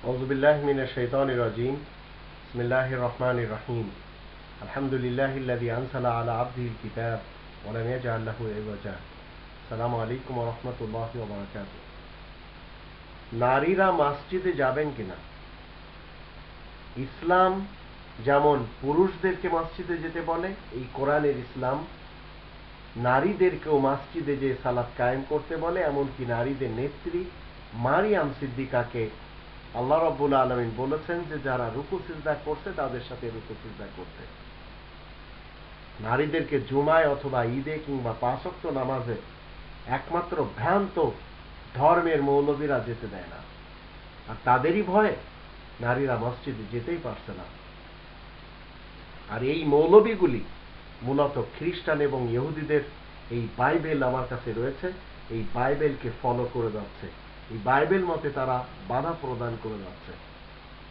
أعوذ بالله من الشيطان الرجيم بسم الله الرحمن الرحيم الحمد لله الذي أنزل على عبده الكتاب ولم يجعل له عوجا السلام عليكم ورحمة الله وبركاته নারীরা মসজিদে যাবেন কিনা? ইসলাম যেমন পুরুষদেরকে মসজিদে যেতে বলে, এই কোরআনের ইসলাম নারীদেরকেও মসজিদে যে সালাত কায়েম করতে বলে। এমনকি নারীদের নেত্রী মারিয়াম সিদ্দিকাকে আল্লাহ রাব্বুল আলামিন বলেছেন যে যারা রুকু সিজদা করছে তাদের সাথে রুকু সিজদা করতে। নারীদেরকে জুমায় অথবা ঈদে কিংবা 5 ওয়াক্ত নামাজে একমাত্র ভ্রান্ত ধর্মের মৌলবীরা যেতে দেয় না, আর তাদেরই ভয়ে নারীরা মসজিদে যেতেই পারছে না। আর এই মৌলবীগুলি মূলত খ্রিস্টান এবং ইহুদিদের এই বাইবেল আমার কাছে রয়েছে, এই বাইবেলকে ফলো করে যাচ্ছে। এই বাইবেল মতে তারা বাধা প্রদান করে যাচ্ছে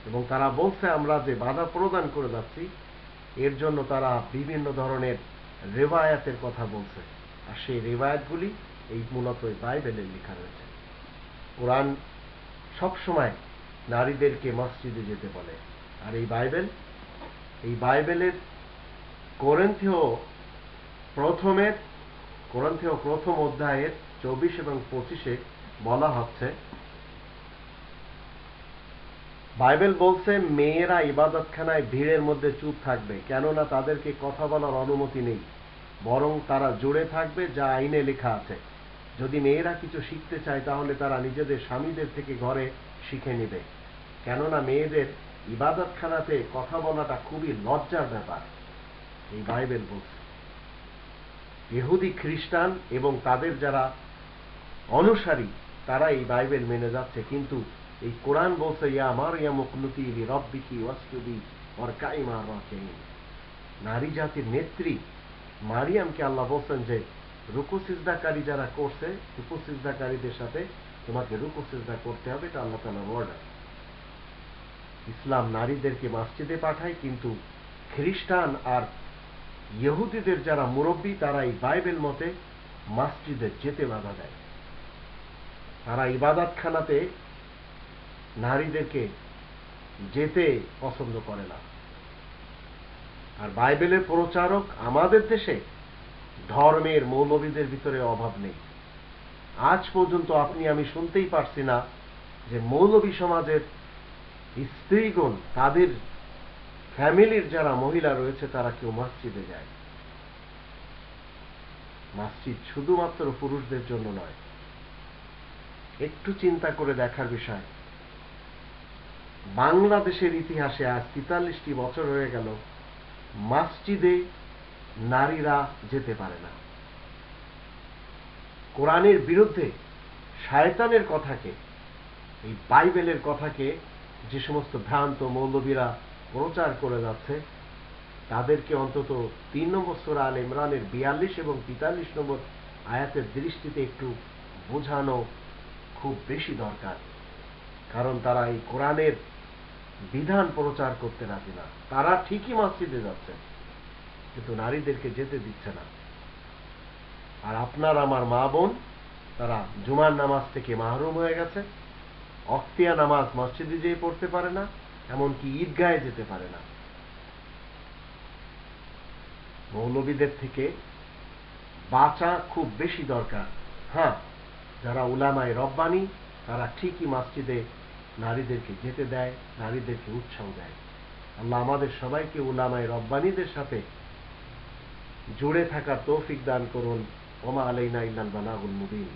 এবং তারা বলছে আমরা যে বাধা প্রদান করে যাচ্ছি এর জন্য তারা বিভিন্ন ধরনের রেওয়ায়াতের কথা বলছে, আর সেই রেওয়ায়াতগুলি এই মূলত এই বাইবেলে লেখা রয়েছে। কোরআন সবসময় নারীদেরকে মসজিদে যেতে বলে, আর এই বাইবেলের কোরিন্থীয় প্রথম অধ্যায়ের 24 এবং 25 বলা হচ্ছে, বাইবেল বলছে মেয়েরা ইবাদতখানায় ভিড়ের মধ্যে চুপ থাকবে, কেননা তাদেরকে কথা বলার অনুমতি নেই, বরং তারা জুড়ে থাকবে যা আইনে লেখা আছে। যদি মেয়েরা কিছু শিখতে চায় তাহলে তারা নিজেদের স্বামীদের থেকে ঘরে শিখে নেবে, কেননা মেয়েদের ইবাদতখানাতে কথা বলাটা খুবই লজ্জার ব্যাপার। এই বাইবেল বলছে। ইহুদি খ্রিস্টান এবং তাদের যারা অনুসারী তারা এই বাইবেল মেনে যাচ্ছে, কিন্তু এই কোরআন বলছে ইয়া মারইয়াম উকনুতি লিরাব্বিকি ওয়াসজুদি ওয়ারকাই মা'আর রাকিঈন। নারী জাতির নেত্রী মারিয়ামকে আল্লাহ বলছেন যে রুকু সিজদাকারী যারা করছে, রুকু সিজদাকারীদের সাথে তোমাকে রুকু সিজদা করতে হবে, এটা আল্লাহ তাআলার অর্ডার। ইসলাম নারীদেরকে মসজিদে পাঠায়, কিন্তু খ্রিস্টান আর ইহুদিদের যারা মুরব্বী তারা এই বাইবেল মতে মসজিদে যেতে বাধা দেয়। তারা ইবাদতখানাতে নারীদেরকে যেতে পছন্দ করে না। আর বাইবেলের প্রচারক আমাদের দেশে ধর্মের মৌলবীদের ভিতরে অভাব নেই। আজ পর্যন্ত আমি শুনতেই পারছি না যে মৌলবী সমাজের স্ত্রীগণ তাদের ফ্যামিলির যারা মহিলা রয়েছে তারা কেউ মসজিদে যায়। মসজিদ শুধুমাত্র পুরুষদের জন্য নয়। একটু চিন্তা করে দেখার বিষয়, বাংলাদেশের ইতিহাসে আজ 43টি বছর হয়ে গেল মসজিদে নারীরা যেতে পারে না। কোরআনের বিরুদ্ধে শয়তানের কথাকে, এই বাইবেলের কথাকে যে সমস্ত ভ্রান্ত মৌলবীরা প্রচার করে যাচ্ছে তাদেরকে অন্তত 3 নম্বর সূরা আল ইমরানের 42 এবং 43 নম্বর আয়াতের দৃষ্টিতে একটু বোঝানো খুব বেশি দরকার। কারণ তারা এই কোরআনের বিধান প্রচার করতে রাজি না। তারা ঠিকই মসজিদে যাচ্ছে কিন্তু নারীদেরকে যেতে দিচ্ছে না। আর আপনার আমার মা বোন তারা জুমার নামাজ থেকে মাহরুম হয়ে গেছে, অক্তিয়া নামাজ মসজিদে যেয়ে পড়তে পারে না, এমনকি ঈদগাহে যেতে পারে না। মৌলবীদের থেকে বাঁচা খুব বেশি দরকার। হ্যাঁ, যারা উলামায়ে রব্বানী তারা ঠিকই মসজিদে নারীদেরকে যেতে দেয়, নারীদেরকে উৎসাহ দেয়। আল্লাহ আমাদের সবাইকে উলামায়ে রব্বানীদের সাথে জুড়ে থাকার তৌফিক দান করুন। ওমা আলাইনা ইল্লাল বালাগুল মুবিন।